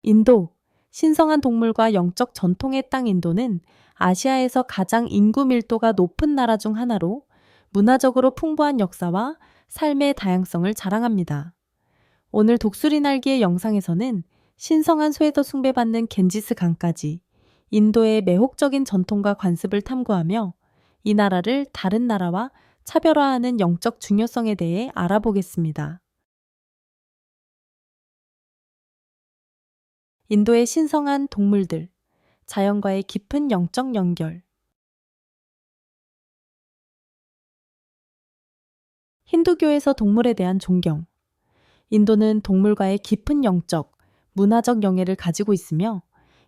인도, 신성한 동물과 영적 전통의 땅 인도는 아시아에서 가장 인구 밀도가 높은 나라 중 하나로 문화적으로 풍부한 역사와 삶의 다양성을 자랑합니다. 오늘 독수리 날기의 영상에서는 신성한 소에서 숭배받는 겐지스 강까지 인도의 매혹적인 전통과 관습을 탐구하며 이 나라를 다른 나라와 차별화하는 영적 중요성에 대해 알아보겠습니다. 인도의 신성한 동물들, 자연과의 깊은 영적 연결. 힌두교에서 동물에 대한 존경. 인도는 동물과의 깊은 영적, 문화적 연계를 가지고 있으며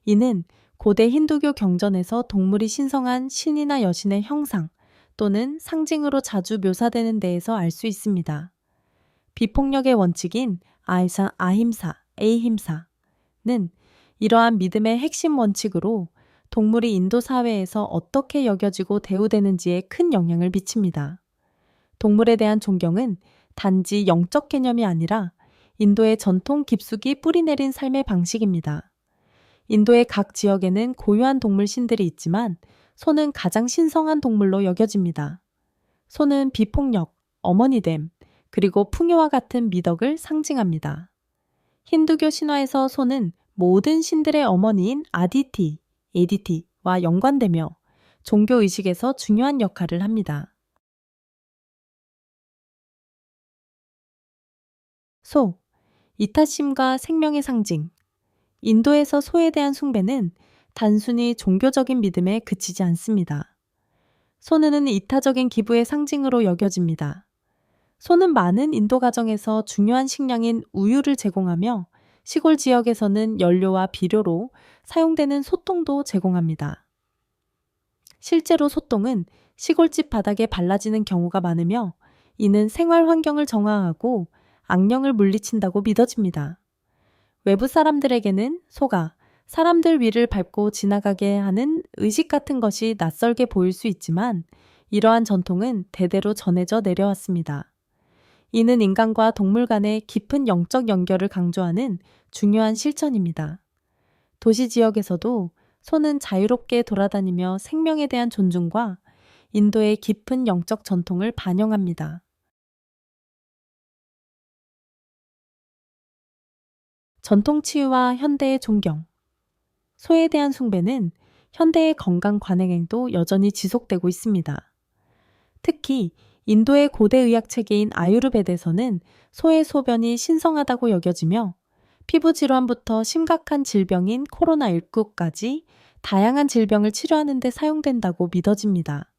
이는 고대 힌두교 경전에서 동물이 신성한 신이나 여신의 형상 또는 상징으로 자주 묘사되는 데에서 알 수 있습니다. 비폭력의 원칙인 에이힘사는 이러한 믿음의 핵심 원칙으로 동물이 인도 사회에서 어떻게 여겨지고 대우되는지에 큰 영향을 미칩니다. 동물에 대한 존경은 단지 영적 개념이 아니라 인도의 전통 깊숙이 뿌리내린 삶의 방식입니다. 인도의 각 지역에는 고유한 동물 신들이 있지만 소는 가장 신성한 동물로 여겨집니다. 소는 비폭력, 어머니됨, 그리고 풍요와 같은 미덕을 상징합니다. 힌두교 신화에서 소는 모든 신들의 어머니인 에디티와 연관되며 종교 의식에서 중요한 역할을 합니다. 소, 이타심과 생명의 상징. 인도에서 소에 대한 숭배는 단순히 종교적인 믿음에 그치지 않습니다. 소는 이타적인 기부의 상징으로 여겨집니다. 소는 많은 인도 가정에서 중요한 식량인 우유를 제공하며 시골 지역에서는 연료와 비료로 사용되는 소똥도 제공합니다. 실제로 소똥은 시골집 바닥에 발라지는 경우가 많으며 이는 생활 환경을 정화하고 악령을 물리친다고 믿어집니다. 외부 사람들에게는 소가 사람들 위를 밟고 지나가게 하는 의식 같은 것이 낯설게 보일 수 있지만 이러한 전통은 대대로 전해져 내려왔습니다. 이는 인간과 동물 간의 깊은 영적 연결을 강조하는 중요한 실천입니다. 도시 지역에서도 소는 자유롭게 돌아다니며 생명에 대한 존중과 인도의 깊은 영적 전통을 반영합니다. 전통 치유와 현대의 존경. 소에 대한 숭배는 현대의 건강 관행에도 여전히 지속되고 있습니다. 특히 인도의 고대 의학 체계인 아유르베드에서는 소의 소변이 신성하다고 여겨지며 피부 질환부터 심각한 질병인 코로나19까지 다양한 질병을 치료하는 데 사용된다고 믿어집니다.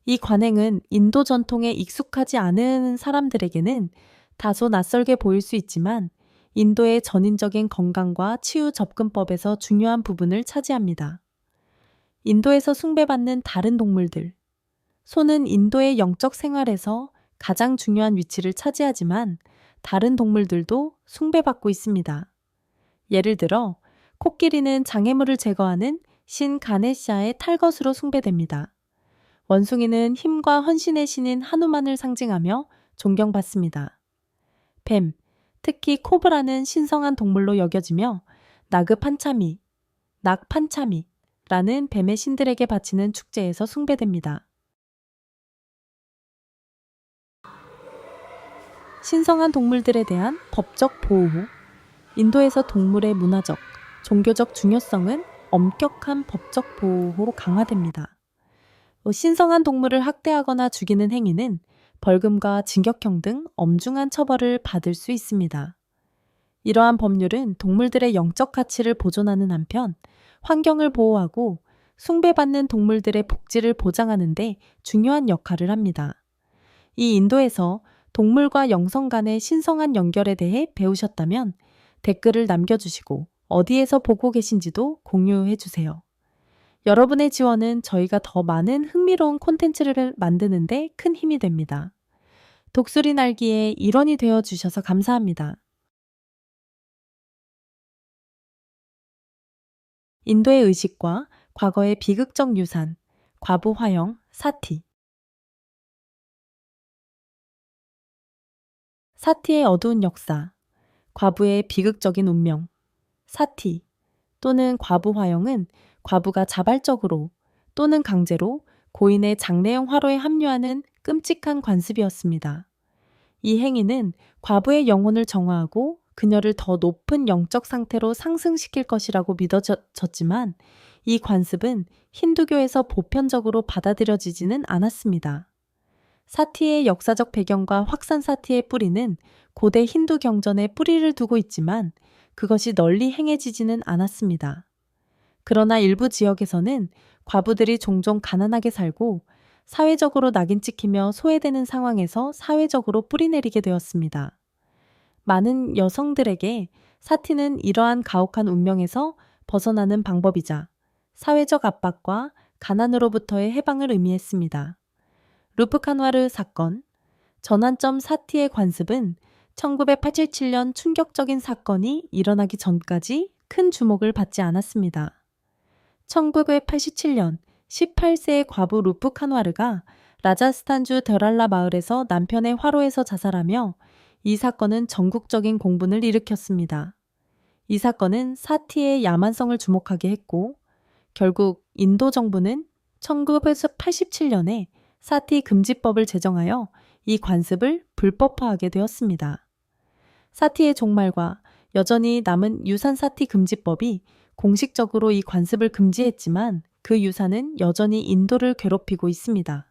이 관행은 인도 전통에 익숙하지 않은 사람들에게는 다소 낯설게 보일 수 있지만 인도의 전인적인 건강과 치유 접근법에서 중요한 부분을 차지합니다. 인도에서 숭배받는 다른 동물들. 소는 인도의 영적 생활에서 가장 중요한 위치를 차지하지만 다른 동물들도 숭배받고 있습니다. 예를 들어 코끼리는 장애물을 제거하는 신 가네샤의 탈것으로 숭배됩니다. 원숭이는 힘과 헌신의 신인 하누만을 상징하며 존경받습니다. 뱀, 특히 코브라는 신성한 동물로 여겨지며 낙판차미라는 뱀의 신들에게 바치는 축제에서 숭배됩니다. 신성한 동물들에 대한 법적 보호. 인도에서 동물의 문화적, 종교적 중요성은 엄격한 법적 보호로 강화됩니다. 신성한 동물을 학대하거나 죽이는 행위는 벌금과 징역형 등 엄중한 처벌을 받을 수 있습니다. 이러한 법률은 동물들의 영적 가치를 보존하는 한편 환경을 보호하고 숭배받는 동물들의 복지를 보장하는 데 중요한 역할을 합니다. 이 인도에서 동물과 영성 간의 신성한 연결에 대해 배우셨다면 댓글을 남겨주시고 어디에서 보고 계신지도 공유해 주세요. 여러분의 지원은 저희가 더 많은 흥미로운 콘텐츠를 만드는데 큰 힘이 됩니다. 독수리 날기의 일원이 되어 주셔서 감사합니다. 인도의 의식과 과거의 비극적 유산, 과부 화영, 사티. 사티의 어두운 역사, 과부의 비극적인 운명. 사티 또는 과부 화형은 과부가 자발적으로 또는 강제로 고인의 장례형 화로에 합류하는 끔찍한 관습이었습니다. 이 행위는 과부의 영혼을 정화하고 그녀를 더 높은 영적 상태로 상승시킬 것이라고 믿어졌지만 이 관습은 힌두교에서 보편적으로 받아들여지지는 않았습니다. 사티의 역사적 배경과 확산 사티의 뿌리는 고대 힌두 경전에 뿌리를 두고 있지만 그것이 널리 행해지지는 않았습니다. 그러나 일부 지역에서는 과부들이 종종 가난하게 살고 사회적으로 낙인 찍히며 소외되는 상황에서 사회적으로 뿌리내리게 되었습니다. 많은 여성들에게 사티는 이러한 가혹한 운명에서 벗어나는 방법이자 사회적 압박과 가난으로부터의 해방을 의미했습니다. 루프칸와르 사건, 전환점 사티의 관습은 1987년 충격적인 사건이 일어나기 전까지 큰 주목을 받지 않았습니다. 1987년 18세의 과부 루프칸와르가 라자스탄주 더랄라 마을에서 남편의 화로에서 자살하며 이 사건은 전국적인 공분을 일으켰습니다. 이 사건은 사티의 야만성을 주목하게 했고 결국 인도 정부는 1987년에 사티 금지법을 제정하여 이 관습을 불법화하게 되었습니다. 사티의 종말과 여전히 남은 유산 사티 금지법이 공식적으로 이 관습을 금지했지만 그 유산은 여전히 인도를 괴롭히고 있습니다.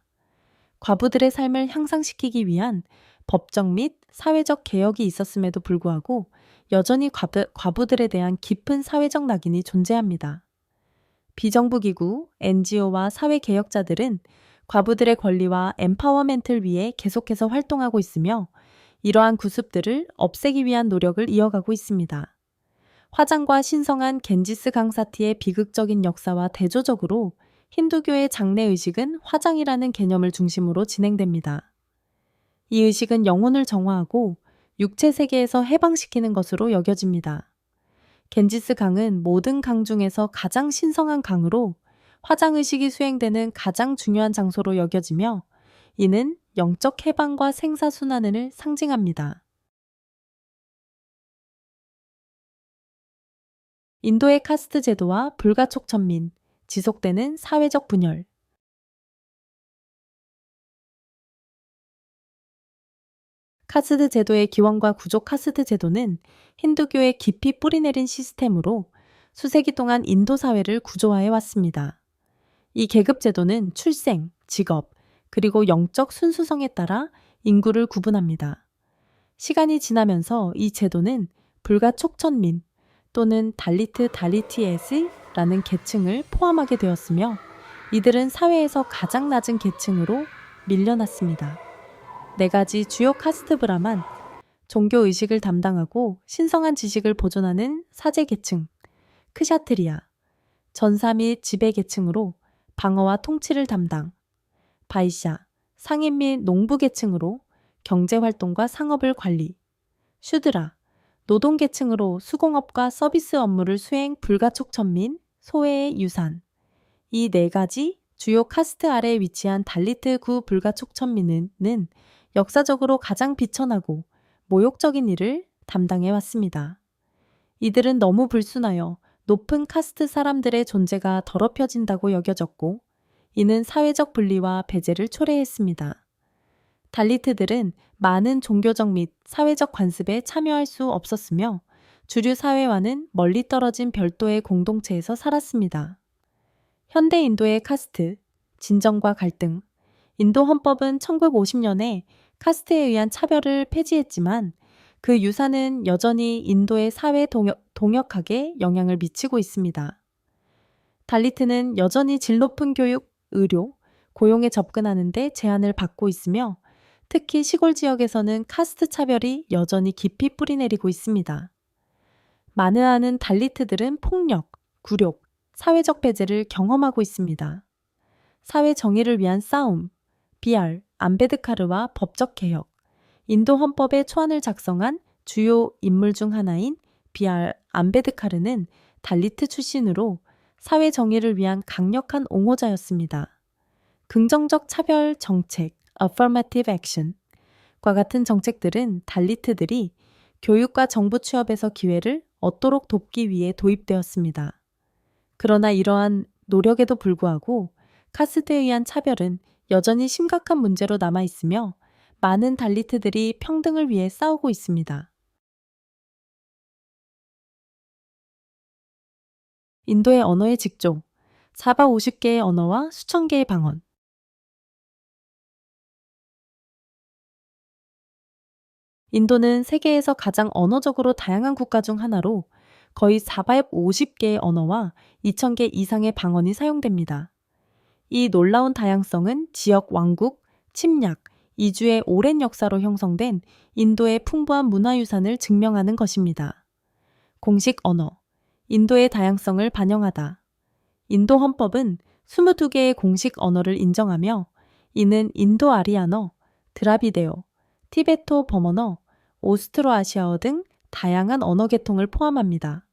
과부들의 삶을 향상시키기 위한 법적 및 사회적 개혁이 있었음에도 불구하고 여전히 과부들에 대한 깊은 사회적 낙인이 존재합니다. 비정부기구, NGO와 사회개혁자들은 과부들의 권리와 엠파워멘트를 위해 계속해서 활동하고 있으며 이러한 구습들을 없애기 위한 노력을 이어가고 있습니다. 화장과 신성한 겐지스 강사티의 비극적인 역사와 대조적으로 힌두교의 장례의식은 화장이라는 개념을 중심으로 진행됩니다. 이 의식은 영혼을 정화하고 육체 세계에서 해방시키는 것으로 여겨집니다. 겐지스 강은 모든 강 중에서 가장 신성한 강으로 화장의식이 수행되는 가장 중요한 장소로 여겨지며 이는 영적 해방과 생사순환을 상징합니다. 인도의 카스트 제도와 불가촉천민, 지속되는 사회적 분열. 카스트 제도의 기원과 구조 카스트 제도는 힌두교에 깊이 뿌리내린 시스템으로 수세기 동안 인도 사회를 구조화해 왔습니다. 이 계급 제도는 출생, 직업, 그리고 영적 순수성에 따라 인구를 구분합니다. 시간이 지나면서 이 제도는 불가촉천민 또는 달리트 달리티에스라는 계층을 포함하게 되었으며 이들은 사회에서 가장 낮은 계층으로 밀려났습니다. 4가지 주요 카스트 브라만, 종교의식을 담당하고 신성한 지식을 보존하는 사제계층, 크샤트리아, 전사 및 지배계층으로 방어와 통치를 담당, 바이샤, 상인 및 농부계층으로 경제활동과 상업을 관리, 슈드라, 노동계층으로 수공업과 서비스 업무를 수행 불가촉천민, 소외의 유산. 이 4가지 주요 카스트 아래에 위치한 달리트 구 불가촉천민은 역사적으로 가장 비천하고 모욕적인 일을 담당해 왔습니다. 이들은 너무 불순하여 높은 카스트 사람들의 존재가 더럽혀진다고 여겨졌고 이는 사회적 분리와 배제를 초래했습니다. 달리트들은 많은 종교적 및 사회적 관습에 참여할 수 없었으며 주류 사회와는 멀리 떨어진 별도의 공동체에서 살았습니다. 현대 인도의 카스트, 진정과 갈등. 인도 헌법은 1950년에 카스트에 의한 차별을 폐지했지만 그 유산은 여전히 인도의 사회 동역학에 영향을 미치고 있습니다. 달리트는 여전히 질 높은 교육, 의료, 고용에 접근하는 데 제한을 받고 있으며 특히 시골 지역에서는 카스트 차별이 여전히 깊이 뿌리내리고 있습니다. 많은 달리트들은 폭력, 굴욕, 사회적 배제를 경험하고 있습니다. 사회 정의를 위한 싸움, BR, 암베드카르와 법적 개혁, 인도 헌법의 초안을 작성한 주요 인물 중 하나인 BR 암베드카르는 달리트 출신으로 사회 정의를 위한 강력한 옹호자였습니다. 긍정적 차별 정책, affirmative action과 같은 정책들은 달리트들이 교육과 정부 취업에서 기회를 얻도록 돕기 위해 도입되었습니다. 그러나 이러한 노력에도 불구하고 카스트에 의한 차별은 여전히 심각한 문제로 남아 있으며 많은 달리트들이 평등을 위해 싸우고 있습니다. 인도의 언어의 직종, 450개의 언어와 수천 개의 방언. 인도는 세계에서 가장 언어적으로 다양한 국가 중 하나로 거의 450개의 언어와 2,000개 이상의 방언이 사용됩니다. 이 놀라운 다양성은 지역 왕국, 침략, 이주의 오랜 역사로 형성된 인도의 풍부한 문화유산을 증명하는 것입니다. 공식 언어, 인도의 다양성을 반영하다. 인도 헌법은 22개의 공식 언어를 인정하며 이는 인도 아리아어, 드라비데어, 티베토 버먼어, 오스트로아시아어 등 다양한 언어 계통을 포함합니다.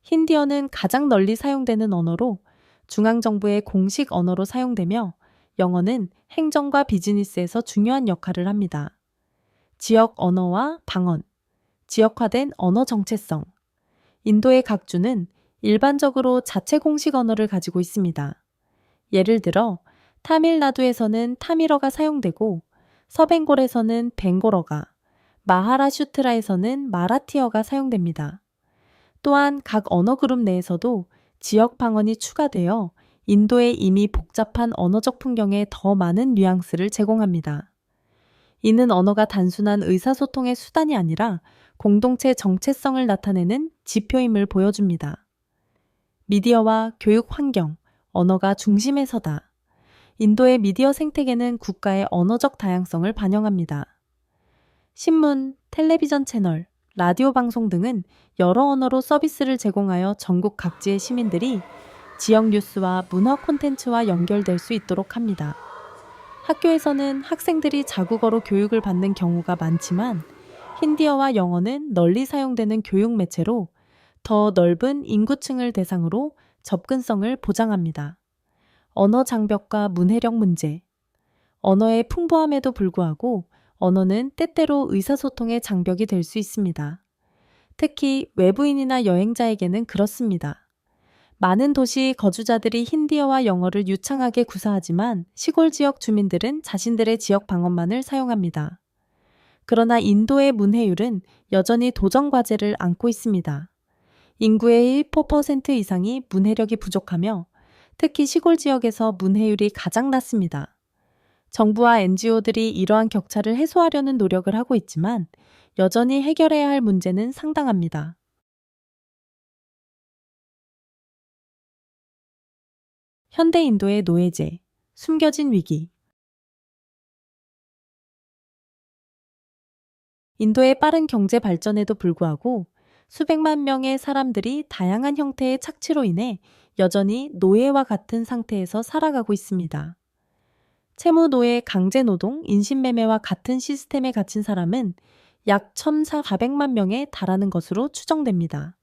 힌디어는 가장 널리 사용되는 언어로 중앙정부의 공식 언어로 사용되며 영어는 행정과 비즈니스에서 중요한 역할을 합니다. 지역 언어와 방언, 지역화된 언어 정체성. 인도의 각 주는 일반적으로 자체 공식 언어를 가지고 있습니다. 예를 들어 타밀나두에서는 타밀어가 사용되고 서벵골에서는 벵골어가, 마하라슈트라에서는 마라티어가 사용됩니다. 또한 각 언어 그룹 내에서도 지역 방언이 추가되어 인도의 이미 복잡한 언어적 풍경에 더 많은 뉘앙스를 제공합니다. 이는 언어가 단순한 의사소통의 수단이 아니라 공동체 정체성을 나타내는 지표임을 보여줍니다. 미디어와 교육 환경, 언어가 중심에 서다. 인도의 미디어 생태계는 국가의 언어적 다양성을 반영합니다. 신문, 텔레비전 채널, 라디오 방송 등은 여러 언어로 서비스를 제공하여 전국 각지의 시민들이 지역 뉴스와 문화 콘텐츠와 연결될 수 있도록 합니다. 학교에서는 학생들이 자국어로 교육을 받는 경우가 많지만 힌디어와 영어는 널리 사용되는 교육 매체로 더 넓은 인구층을 대상으로 접근성을 보장합니다. 언어 장벽과 문해력 문제. 언어의 풍부함에도 불구하고 언어는 때때로 의사소통의 장벽이 될 수 있습니다. 특히 외부인이나 여행자에게는 그렇습니다. 많은 도시 거주자들이 힌디어와 영어를 유창하게 구사하지만 시골 지역 주민들은 자신들의 지역 방언만을 사용합니다. 그러나 인도의 문해율은 여전히 도전 과제를 안고 있습니다. 인구의 1% 이상이 문해력이 부족하며 특히 시골 지역에서 문해율이 가장 낮습니다. 정부와 NGO들이 이러한 격차를 해소하려는 노력을 하고 있지만 여전히 해결해야 할 문제는 상당합니다. 현대 인도의 노예제, 숨겨진 위기. 인도의 빠른 경제 발전에도 불구하고 수백만 명의 사람들이 다양한 형태의 착취로 인해 여전히 노예와 같은 상태에서 살아가고 있습니다. 채무 노예, 강제 노동, 인신매매와 같은 시스템에 갇힌 사람은 약 1,400만 명에 달하는 것으로 추정됩니다.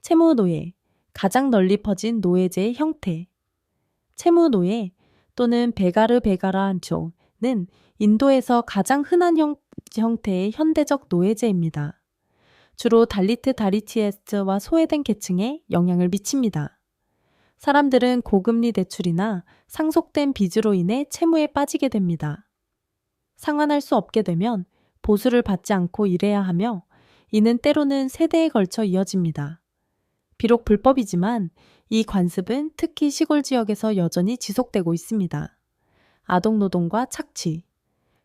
채무 노예, 가장 널리 퍼진 노예제의 형태. 채무 노예 또는 베가르 베가라안초는 인도에서 가장 흔한 형태의 현대적 노예제입니다. 주로 달리트 다리티에스트와 소외된 계층에 영향을 미칩니다. 사람들은 고금리 대출이나 상속된 빚으로 인해 채무에 빠지게 됩니다. 상환할 수 없게 되면 보수를 받지 않고 일해야 하며 이는 때로는 세대에 걸쳐 이어집니다. 비록 불법이지만 이 관습은 특히 시골 지역에서 여전히 지속되고 있습니다. 아동노동과 착취.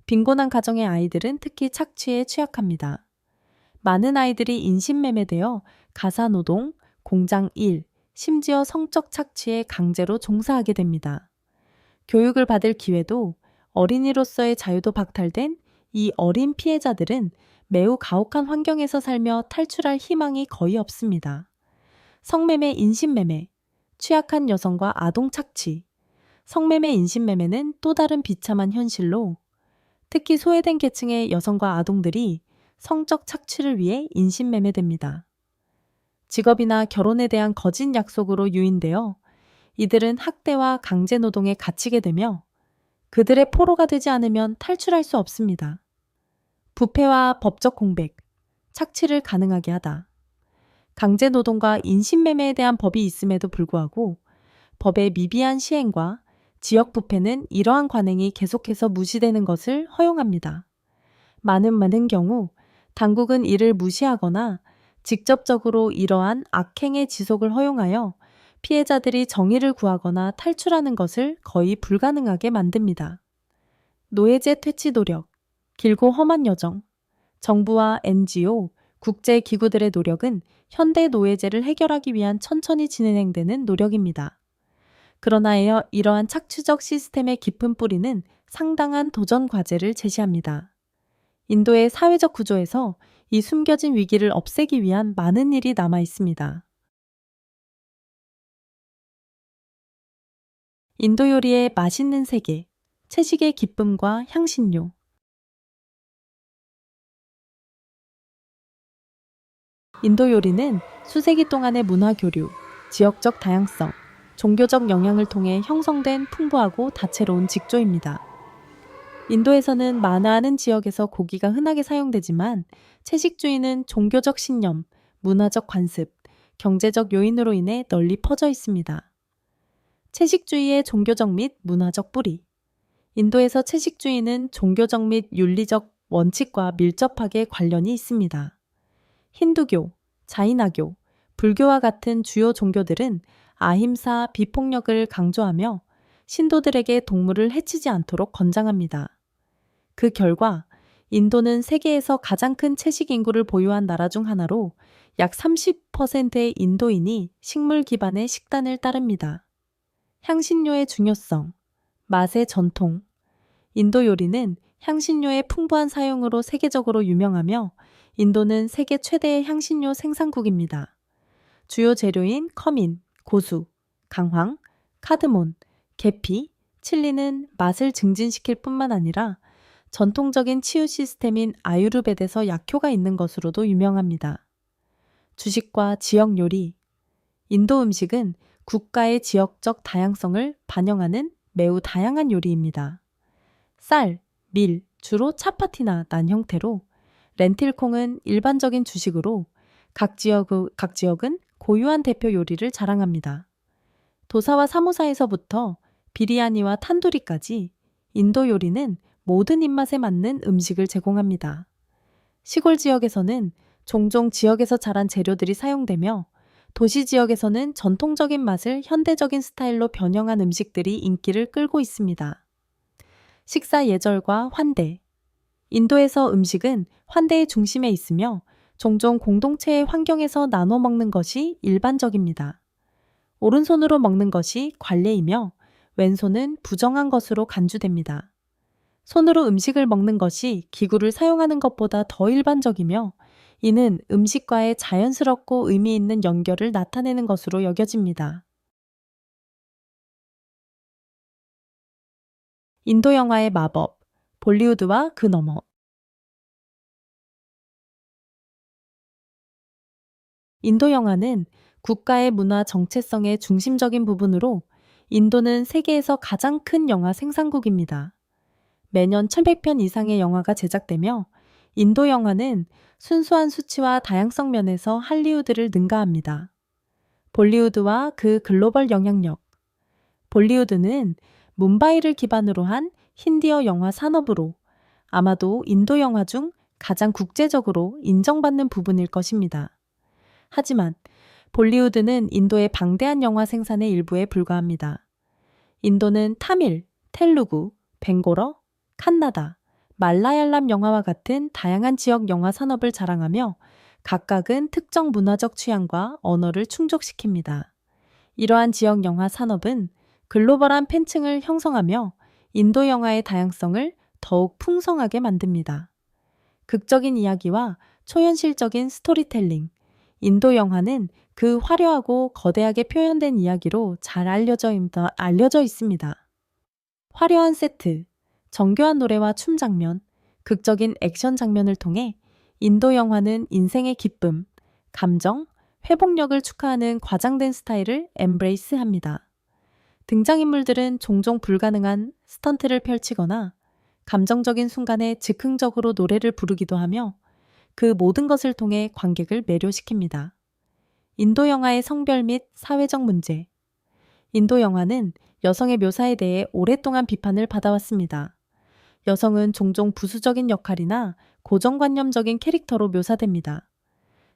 빈곤한 가정의 아이들은 특히 착취에 취약합니다. 많은 아이들이 인신매매되어 가사노동, 공장 일, 심지어 성적 착취에 강제로 종사하게 됩니다. 교육을 받을 기회도 어린이로서의 자유도 박탈된 이 어린 피해자들은 매우 가혹한 환경에서 살며 탈출할 희망이 거의 없습니다. 성매매, 인신매매, 취약한 여성과 아동 착취. 성매매, 인신매매는 또 다른 비참한 현실로 특히 소외된 계층의 여성과 아동들이 성적 착취를 위해 인신매매됩니다. 직업이나 결혼에 대한 거짓 약속으로 유인되어 이들은 학대와 강제노동에 갇히게 되며 그들의 포로가 되지 않으면 탈출할 수 없습니다. 부패와 법적 공백, 착취를 가능하게 하다. 강제노동과 인신매매에 대한 법이 있음에도 불구하고 법의 미비한 시행과 지역 부패는 이러한 관행이 계속해서 무시되는 것을 허용합니다. 많은 경우 당국은 이를 무시하거나 직접적으로 이러한 악행의 지속을 허용하여 피해자들이 정의를 구하거나 탈출하는 것을 거의 불가능하게 만듭니다. 노예제 퇴치 노력, 길고 험한 여정, 정부와 NGO, 국제기구들의 노력은 현대 노예제를 해결하기 위한 천천히 진행되는 노력입니다. 그러나 이러한 착취적 시스템의 깊은 뿌리는 상당한 도전 과제를 제시합니다. 인도의 사회적 구조에서 이 숨겨진 위기를 없애기 위한 많은 일이 남아 있습니다. 인도 요리의 맛있는 세계, 채식의 기쁨과 향신료. 인도 요리는 수세기 동안의 문화 교류, 지역적 다양성, 종교적 영향을 통해 형성된 풍부하고 다채로운 직조입니다. 인도에서는 많은 지역에서 고기가 흔하게 사용되지만 채식주의는 종교적 신념, 문화적 관습, 경제적 요인으로 인해 널리 퍼져 있습니다. 채식주의의 종교적 및 문화적 뿌리. 인도에서 채식주의는 종교적 및 윤리적 원칙과 밀접하게 관련이 있습니다. 힌두교, 자이나교, 불교와 같은 주요 종교들은 아힘사, 비폭력을 강조하며 신도들에게 동물을 해치지 않도록 권장합니다. 그 결과 인도는 세계에서 가장 큰 채식 인구를 보유한 나라 중 하나로 약 30%의 인도인이 식물 기반의 식단을 따릅니다. 향신료의 중요성, 맛의 전통. 인도 요리는 향신료의 풍부한 사용으로 세계적으로 유명하며 인도는 세계 최대의 향신료 생산국입니다. 주요 재료인 커민, 고수, 강황, 카드몬, 계피, 칠리는 맛을 증진시킬 뿐만 아니라 전통적인 치유 시스템인 아유르베드에서 약효가 있는 것으로도 유명합니다. 주식과 지역 요리. 인도 음식은 국가의 지역적 다양성을 반영하는 매우 다양한 요리입니다. 쌀, 밀, 주로 차파티나 난 형태로, 렌틸콩은 일반적인 주식으로 각 지역은 고유한 대표 요리를 자랑합니다. 도사와 사모사에서부터 비리아니와 탄두리까지 인도 요리는 모든 입맛에 맞는 음식을 제공합니다. 시골 지역에서는 종종 지역에서 자란 재료들이 사용되며 도시 지역에서는 전통적인 맛을 현대적인 스타일로 변형한 음식들이 인기를 끌고 있습니다. 식사 예절과 환대. 인도에서 음식은 환대의 중심에 있으며 종종 공동체의 환경에서 나눠 먹는 것이 일반적입니다. 오른손으로 먹는 것이 관례이며 왼손은 부정한 것으로 간주됩니다. 손으로 음식을 먹는 것이 기구를 사용하는 것보다 더 일반적이며 이는 음식과의 자연스럽고 의미 있는 연결을 나타내는 것으로 여겨집니다. 인도 영화의 마법, 볼리우드와 그 너머. 인도 영화는 국가의 문화 정체성의 중심적인 부분으로 인도는 세계에서 가장 큰 영화 생산국입니다. 매년 1100편 이상의 영화가 제작되며 인도 영화는 순수한 수치와 다양성 면에서 할리우드를 능가합니다. 볼리우드와 그 글로벌 영향력. 볼리우드는 뭄바이를 기반으로 한 힌디어 영화 산업으로 아마도 인도 영화 중 가장 국제적으로 인정받는 부분일 것입니다. 하지만 볼리우드는 인도의 방대한 영화 생산의 일부에 불과합니다. 인도는 타밀, 텔루구, 벵고러, 칸나다, 말라얄람 영화와 같은 다양한 지역 영화 산업을 자랑하며 각각은 특정 문화적 취향과 언어를 충족시킵니다. 이러한 지역 영화 산업은 글로벌한 팬층을 형성하며 인도 영화의 다양성을 더욱 풍성하게 만듭니다. 극적인 이야기와 초현실적인 스토리텔링. 인도 영화는 그 화려하고 거대하게 표현된 이야기로 잘 알려져 있습니다. 화려한 세트, 정교한 노래와 춤 장면, 극적인 액션 장면을 통해 인도 영화는 인생의 기쁨, 감정, 회복력을 축하하는 과장된 스타일을 엠브레이스합니다. 등장인물들은 종종 불가능한 스턴트를 펼치거나 감정적인 순간에 즉흥적으로 노래를 부르기도 하며 그 모든 것을 통해 관객을 매료시킵니다. 인도 영화의 성별 및 사회적 문제. 인도 영화는 여성의 묘사에 대해 오랫동안 비판을 받아왔습니다. 여성은 종종 부수적인 역할이나 고정관념적인 캐릭터로 묘사됩니다.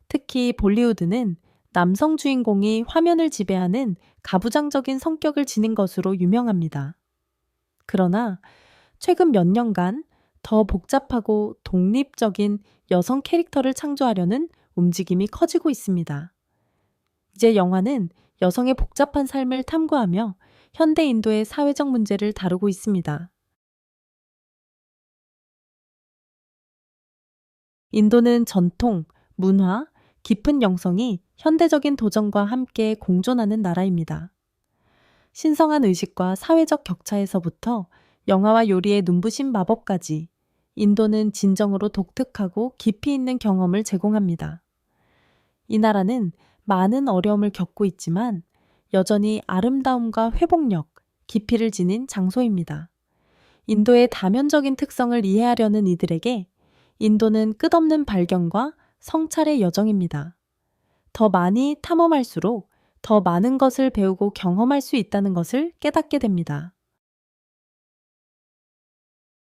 특히 볼리우드는 남성 주인공이 화면을 지배하는 가부장적인 성격을 지닌 것으로 유명합니다. 그러나 최근 몇 년간 더 복잡하고 독립적인 여성 캐릭터를 창조하려는 움직임이 커지고 있습니다. 이제 영화는 여성의 복잡한 삶을 탐구하며 현대 인도의 사회적 문제를 다루고 있습니다. 인도는 전통, 문화, 깊은 영성이 현대적인 도전과 함께 공존하는 나라입니다. 신성한 의식과 사회적 격차에서부터 영화와 요리의 눈부신 마법까지 인도는 진정으로 독특하고 깊이 있는 경험을 제공합니다. 이 나라는 많은 어려움을 겪고 있지만 여전히 아름다움과 회복력, 깊이를 지닌 장소입니다. 인도의 다면적인 특성을 이해하려는 이들에게 인도는 끝없는 발견과 성찰의 여정입니다. 더 많이 탐험할수록 더 많은 것을 배우고 경험할 수 있다는 것을 깨닫게 됩니다.